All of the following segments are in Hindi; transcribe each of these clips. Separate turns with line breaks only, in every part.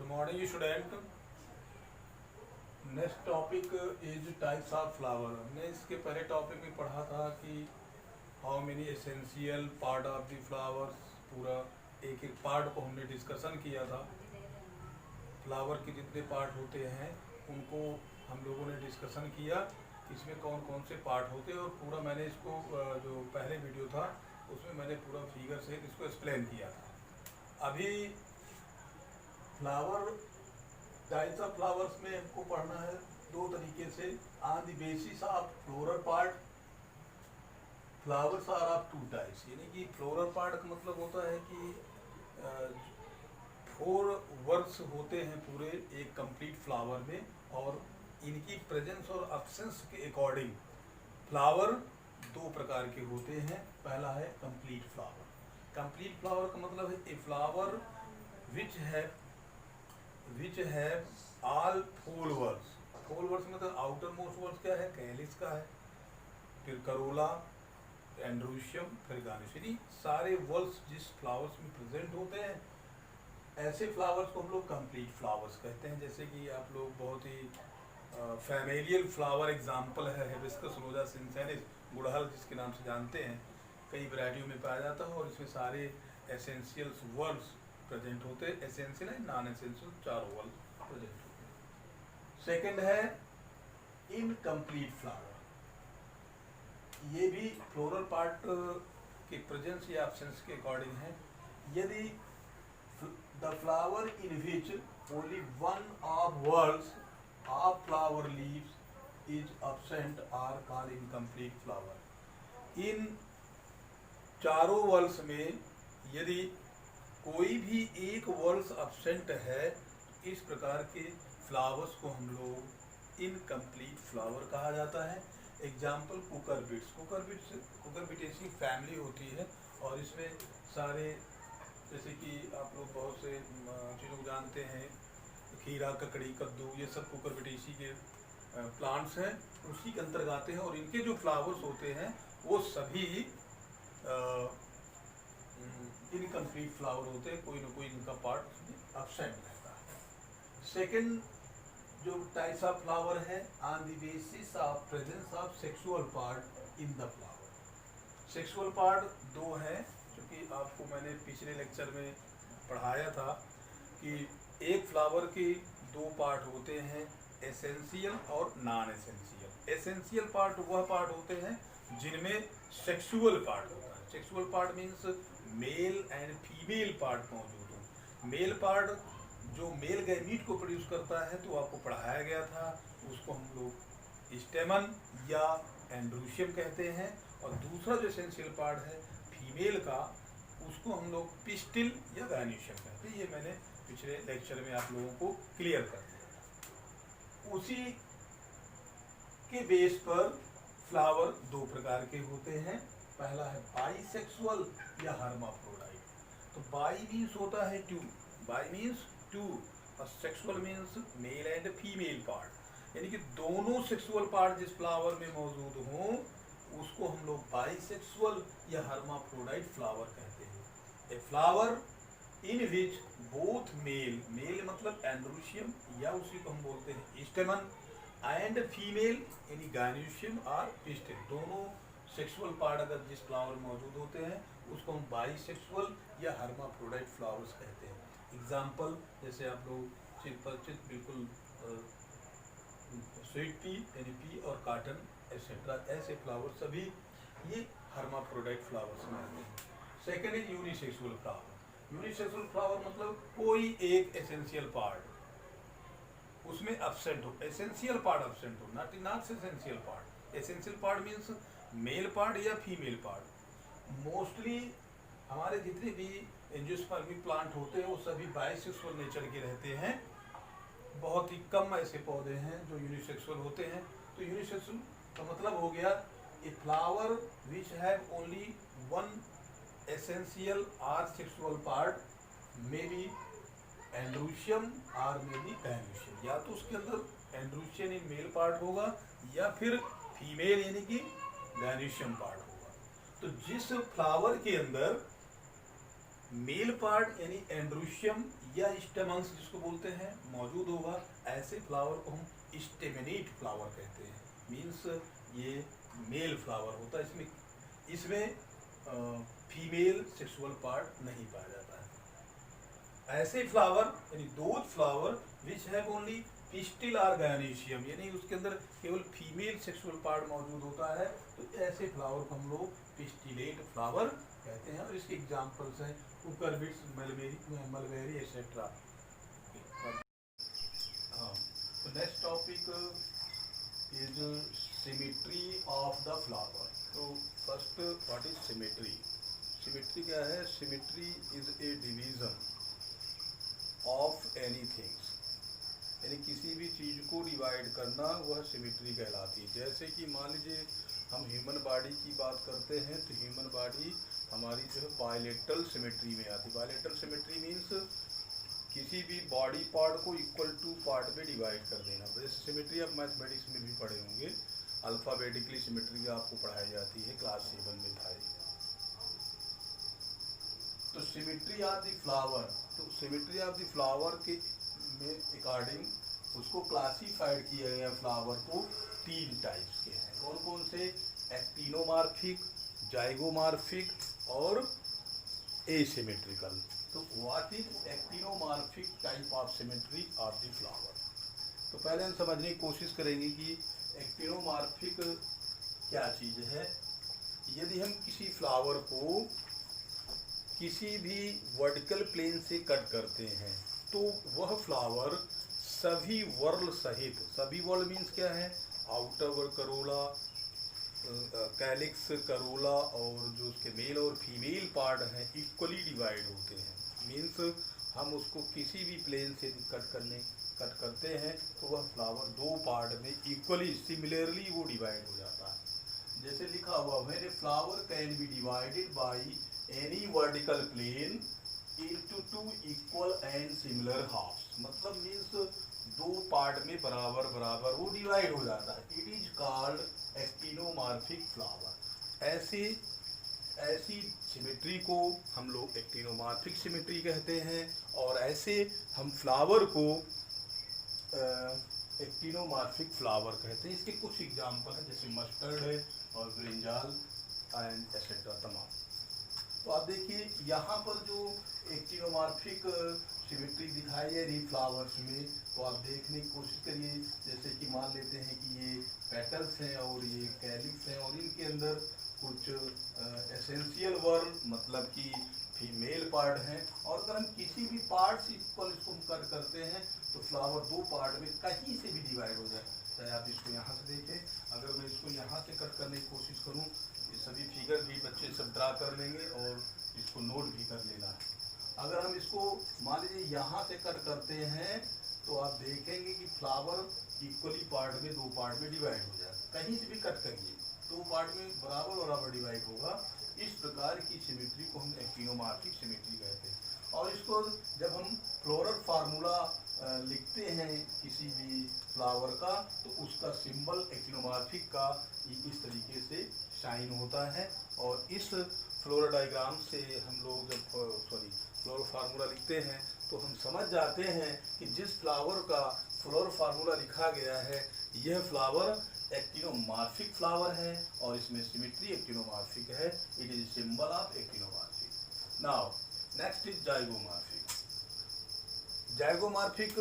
Morning student. Next topic is types of flower. हमने इसके पहले टॉपिक में पढ़ा था कि how many essential part of the flowers. पूरा एक एक पार्ट को हमने डिस्कशन किया था। फ्लावर के जितने पार्ट होते हैं उनको हम लोगों ने डिस्कशन किया कि इसमें कौन कौन से पार्ट होते हैं, और पूरा मैंने इसको जो पहले वीडियो था उसमें मैंने पूरा फिगर से इसको एक्सप्लेन किया था। अभी फ्लावर टाइप्स ऑफ फ्लावर्स में हमको पढ़ना है दो तरीके से। On the basis of floral part, flowers are of two types. यानी कि फ्लोरल पार्ट का मतलब होता है कि 4 वर्ड्स होते हैं पूरे एक कंप्लीट फ्लावर में, और इनकी प्रेजेंस और एब्सेंस के अकॉर्डिंग फ्लावर दो प्रकार के होते हैं। पहला है कंप्लीट फ्लावर। कंप्लीट फ्लावर का मतलब है ए फ्लावर विच है ऑल 4 वर्ड्स। 4 वर्ड्स मतलब आउटर मोस्ट वर्ड्स क्या है, कैलिस का है, फिर करोला, एंड्रोशियम, फिर गार्निश। यानी सारे वर्ड्स जिस फ्लावर्स में प्रेजेंट होते हैं ऐसे फ्लावर्स को हम लोग कंप्लीट फ्लावर्स कहते हैं। जैसे कि आप लोग बहुत ही फैमिलियल फ्लावर एग्जाम्पल है हिबिस्कस रोजा सिंसेनिस, गुड़हल जिसके नाम से जानते हैं, कई वैरायटियों में पाया जाता है और इसमें सारे एसेंशियल्स वर्ड्स प्रेजेंट होते हैं। एसेंशियल है, नॉन एसेंशियल, चारों वर्ड प्रेजेंट होते हैं। सेकंड है इनकम्प्लीट फ्लावर। ये भी फ्लोरल पार्ट के प्रेजेंस या एब्सेंस के अकॉर्डिंग है। यदि the flower in which only one of whorls of flower leaves is absent are called incomplete flower. इन चारों वर्ड्स में यदि कोई भी एक वर्ड्स एब्सेंट है, इस प्रकार के फ्लावर्स को हम लोग इनकम्प्लीट फ्लावर कहा जाता है। एग्जाम्पल कुकरबिट्स। कुकरबिटेसी फैमिली होती है और इसमें सारे, जैसे कि आप लोग बहुत से चीज़ों को जानते हैं, खीरा, ककड़ी, कद्दू, ये सब कुकरबिटेसी के प्लांट्स हैं, उसी के अंतर्गत आते हैं। और इनके जो फ्लावर्स होते हैं वो सभी इनकम्प्लीट फ्लावर होते हैं, कोई ना कोई इनका पार्ट उसमें एब्सेंट रहता है। सेकंड जो टाइप्स ऑफ फ्लावर है, on the basis of presence of sexual part in the flower. Sexual part दो हैं, क्योंकि आपको मैंने पिछले लेक्चर में पढ़ाया था कि एक फ्लावर के दो पार्ट होते हैं, एसेंशियल और नॉन एसेंशियल। एसेंशियल पार्ट वह पार्ट होते हैं जिनमें सेक्सुअल पार्ट होता है। Sexual part means male and female part मौजूद हो। मेल पार्ट जो मेल गैमीट को प्रोड्यूस करता है, तो आपको पढ़ाया गया था, उसको हम लोग स्टेमन या एंड्रोशियम कहते हैं। और दूसरा जो एसेंशियल पार्ट है फीमेल का, उसको हम लोग पिस्टिल या गायनीशियम कहते हैं। ये मैंने पिछले लेक्चर में आप लोगों को क्लियर कर दिया। उसी के बेस पर फ्लावर दो प्रकार के होते हैं। पहला है बाइसेक्सुअल या हर्माफ्रोडाइट। तो बाई मीन्स होता है टू, बाई मीन्स टू, और sexual means male and female part. यानी कि दोनों सेक्सुअल पार्ट जिस फ्लावर में मौजूद हों उसको हम लोग बाइसेक्सुअल या हर्माफ्रोडाइट फ्लावर कहते हैं। A flower in which both male, male मतलब एंड्रोशियम या उसी को हम बोलते हैं स्टेमन, एंड फीमेल यानी गायनीशियम और पिस्टिल, दोनों सेक्सुअल पार्ट अगर जिस फ्लावर में मौजूद होते हैं उसको हम बाइसेक्सुअल या हर्माफ्रोडाइट फ्लावर्स कहते हैं। एग्जाम्पल जैसे आप लोग परिचित बिल्कुल स्वीट पी यानी पी और कॉटन एक्सेट्रा, ऐसे फ्लावर सभी ये हर्माफ्रोडाइट फ्लावर्स में आते हैं। Second is unisexual flower. Unisexual flower मतलब कोई एक एसेंशियल पार्ट उसमें एब्सेंट हो, एसेंशियल पार्ट एब्सेंट हो, not essential part. Essential part means male part या फीमेल पार्ट। मोस्टली हमारे जितने भी एंजियोस्पर्मिक प्लांट होते हैं वो सभी बाइसेक्सुअल नेचर के रहते हैं। बहुत ही कम ऐसे पौधे हैं जो यूनिसेक्सुअल होते हैं। तो यूनिसेक्सुअल का मतलब हो गया a flower which have only one essential or sexual part, may be androecium और मे बी गायनीशियम। या तो उसके अंदर एंड्रोशियम इन मेल पार्ट होगा या फिर फीमेल यानी कि गायनीशियम पार्ट होगा। तो जिस फ्लावर के अंदर मेल पार्ट यानी एंड्रोशियम या स्टेमन्स जिसको बोलते हैं मौजूद होगा, ऐसे फ्लावर को हम स्टेमिनेट फ्लावर कहते हैं। मीन्स ये मेल फ्लावर होता है, इसमें फीमेल सेक्सुअल पार्ट नहीं पाया जाता है। ऐसे फ्लावर यानी those flower which have only pistil और गायनेशियम, यानी उसके अंदर केवल फीमेल सेक्सुअल पार्ट मौजूद होता है, तो ऐसे फ्लावर को हम लोग पिस्टिलेट फ्लावर कहते हैं। और इसके एग्जाम्पल्स हैं कुकरबिट्स, मलबेरी एक्सेट्रा। हाँ, तो next topic is symmetry of the flower. तो first what is symmetry? Symmetry क्या है? Symmetry is a division of anythings, यानी किसी भी चीज़ को डिवाइड करना, वह सिमेट्री कहलाती है। जैसे कि मान लीजिए हम ह्यूमन बॉडी की बात करते हैं, तो ह्यूमन बॉडी हमारी जो है बायलेटरल सिमेट्री में आती है। बायलेटरल सिमेट्री मीन्स किसी भी बॉडी पार्ट को इक्वल टू पार्ट में डिवाइड कर देना। जैसे सिमेट्री आप मैथमेटिक्स में भी पढ़े होंगे, अल्फ़ाबेटिकली सिमेट्री आपको पढ़ाई जाती है क्लास 7 में था। तो सिमेट्री ऑफ द फ्लावर, तो सिमेट्री ऑफ द फ्लावर के में अकॉर्डिंग उसको क्लासीफाइड किया गया फ्लावर को 3 टाइप्स के हैं। कौन कौन से? एक्टिनोमॉर्फिक, जाइगोमॉर्फिक और एसिमेट्रिकल। तो what is actinomorphic type of symmetry of the flower? तो पहले हम समझने की कोशिश करेंगे कि एक्टिनोमॉर्फिक क्या चीज़ है। यदि हम किसी फ्लावर को किसी भी वर्टिकल प्लेन से कट करते हैं, तो वह फ्लावर सभी वर्ल सहित, सभी वर्ल मीन्स क्या है? आउटर करोला, कैलिक्स, करोला और जो उसके मेल और फीमेल पार्ट हैं इक्वली डिवाइड होते हैं। मीन्स हम उसको किसी भी प्लेन से कट करते हैं तो वह फ्लावर 2 पार्ट में इक्वली सिमिलरली वो डिवाइड हो जाता है। जैसे लिखा हुआ, when a flower can be divided by any vertical plane into 2 equal and similar halves, मतलब मीन्स 2 पार्ट में बराबर बराबर वो डिवाइड हो जाता है। It is called actinomorphic flower. ऐसी सिमेट्री को हम लोग एक्टिनोमॉर्फिक सिमेट्री कहते हैं, और ऐसे हम फ्लावर को एक्टिनोमॉर्फिक फ्लावर कहते हैं। इसके कुछ एग्जाम्पल हैं, जैसे मस्टर्ड है और ब्रिंजाल एंड एक्सेट्रा तमाम। तो आप देखिए यहाँ पर जो एक्टिनोमॉर्फिक सिमेट्री दिखाई है री फ्लावर्स में, तो आप देखने की कोशिश करिए। जैसे कि मान लेते हैं कि ये पेटल्स हैं और ये कैलिक्स हैं, और इनके अंदर कुछ एसेंशियल वर्ल मतलब कि फीमेल पार्ट हैं। और अगर हम किसी भी पार्ट से इक्वल इसको हम कट करते हैं तो फ्लावर 2 पार्ट में कहीं से भी डिवाइड हो जाए। चाहे आप इसको यहाँ से देखें, अगर मैं इसको यहाँ से कट करने की कोशिश करूँ, ये सभी फिगर भी बच्चे सब ड्रा कर लेंगे और इसको नोट भी कर लेना है। अगर हम इसको मान लीजिए यहाँ से कट करते हैं तो आप देखेंगे कि फ्लावर इक्वली पार्ट में 2 पार्ट में डिवाइड हो जाए। कहीं से भी कट करिए 2 पार्ट में बराबर बराबर डिवाइड होगा। इस प्रकार की सिमेट्री को हम एक्टिनोमॉर्फिक सिमेट्री कहते हैं। और इसको जब हम फ्लोरल फार्मूला लिखते हैं किसी भी फ्लावर का, तो उसका सिंबल एक्टिनोमॉर्फिक का इस तरीके से शाइन होता है। और इस फ्लोरल डायग्राम से हम लोग जब फ्लोरल फार्मूला लिखते हैं तो हम समझ जाते हैं कि जिस फ्लावर का फ्लोरल फार्मूला लिखा गया है यह फ्लावर एक्टिनोमॉर्फिक फ्लावर है, और इसमें सिमेट्री एक्टिनोमॉर्फिक है। It is symbol of actinomorphic. Now next is zygomorphic. Zygomorphic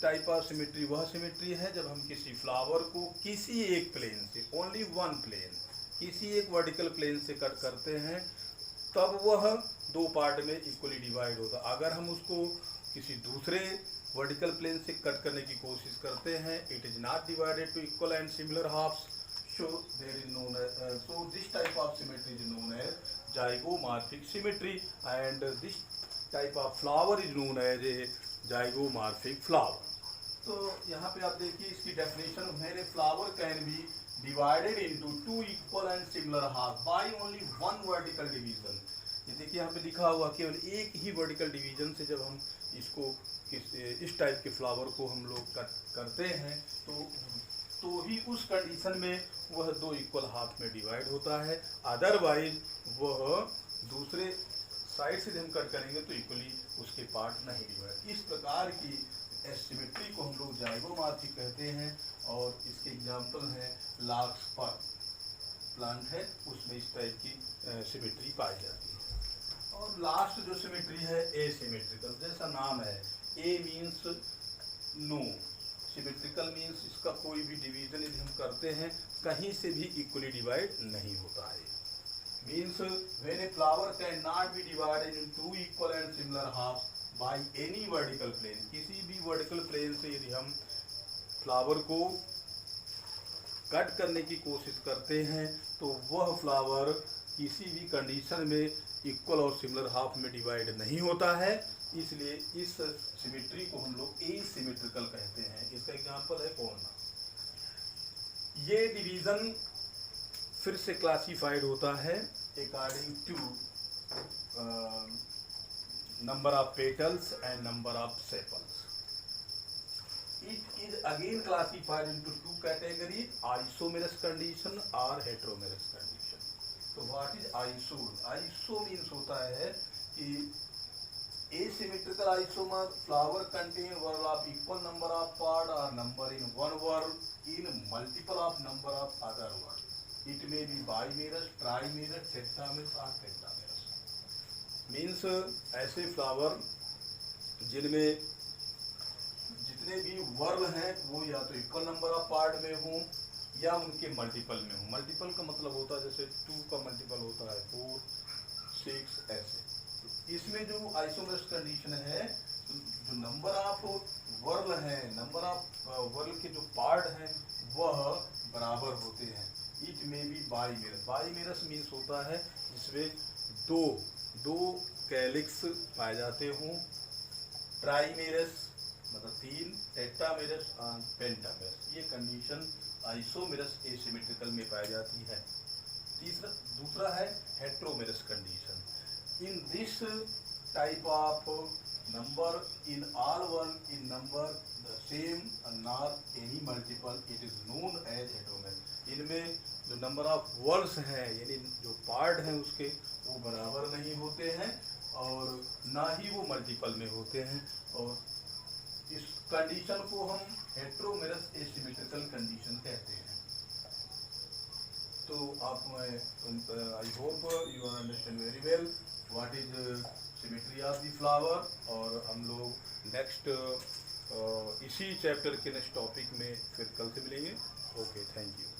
type of symmetry वह सिमेट्री है जब हम किसी फ्लावर को किसी एक प्लेन से, ओनली वन प्लेन, किसी एक वर्टिकल प्लेन से कट करते हैं, तब वह 2 पार्ट में इक्वली डिवाइड होता। अगर हम उसको किसी दूसरे वर्टिकल प्लेन से कट करने की कोशिश करते हैं, it is not divided to equal and similar halves, so there is known as so this type of symmetry is known as zygomorphic symmetry, and this type of flower is known as a zygomorphic flower. तो यहाँ पे आप देखिए इसकी डेफिनेशन, मेरे flower can be divided into 2 equal and similar half by only 1 vertical division. ये देखिए यहाँ पे लिखा हुआ केवल एक ही वर्टिकल डिवीजन से जब हम इसको इस टाइप के फ्लावर को हम लोग कट करते हैं तो ही उस कंडीशन में वह 2 इक्वल हाफ में डिवाइड होता है। अदरवाइज वह दूसरे साइड से हम कट करेंगे तो इक्वली उसके पार्ट नहीं डिवाइड। इस प्रकार की एसिमेट्री को हम लोग जाइगोमॉर्फिक कहते हैं और इसके एग्जाम्पल हैं लार्क्सपर्म प्लांट है, उसमें इस टाइप की सिमेट्री पाई जाती है। और लास्ट जो सिमेट्री है एसिमेट्रिकल, जैसा नाम है, ए मीन्स नो, सिमेट्रिकल मीन्स इसका कोई भी डिवीजन यदि हम करते हैं कहीं से भी इक्वली डिवाइड नहीं होता है। Means when a flower can not be divided into equal and similar half by any vertical plane, किसी भी वर्टिकल प्लेन से यदि हम फ्लावर को कट करने की कोशिश करते हैं तो वह फ्लावर किसी भी कंडीशन में इक्वल और सिमिलर हाफ में डिवाइड नहीं होता है, इसलिए इस सिमेट्री को हम लोग एसिमेट्रिकल कहते हैं। इसका एग्जांपल है कोर्ना। ये डिवीजन फिर से क्लासिफाइड होता है according to number of petals and number of sepals. It is again classified into two categories, isomerous condition और heteromerous condition. तो what is iso? Iso means होता है कि asymmetrical isomer flower contain whorl of equal number of part or number in one whorl in multiple of number of other whorl. It may be bimerous, trimerous, tetramerous or pentamerous. Means ऐसे flower जिनमें जितने भी वर्ल हैं वो या तो इक्वल नंबर ऑफ पार्ट में हों या उनके मल्टीपल में हों। मल्टीपल का मतलब होता है जैसे 2 का मल्टीपल होता है 4, 6 ऐसे। तो इसमें जो आइसोमरस कंडीशन है, जो नंबर ऑफ वर्ल हैं, नंबर ऑफ वर्ल के जो पार्ट हैं वह बराबर होते हैं। इट में भी बाईमेरस, बाईमेरस मीन्स होता है जिसमें दो कैलिक्स पाए जाते हों, ट्राईमेरस मतलब 3, टेट्रामेरस और पेंटामेरस। ये कंडीशन आइसोमेरस एसिमेट्रिकल में पाई जाती है। दूसरा है heteromerous condition. In this type of number in all one in number the same and not any multiple, it is known as heteromerous। इनमें जो नंबर ऑफ वर्ल्स हैं यानी जो पार्ट हैं उसके वो बराबर नहीं होते हैं और ना ही वो मल्टीपल में होते हैं, और इस कंडीशन को हम हेट्रोमेरस एसिमेट्रिकल कंडीशन कहते हैं। तो आप I hope you understand very well what is symmetry of the flower. और हम लोग नेक्स्ट इसी चैप्टर के नेक्स्ट टॉपिक में फिर कल से मिलेंगे। Okay, thank you.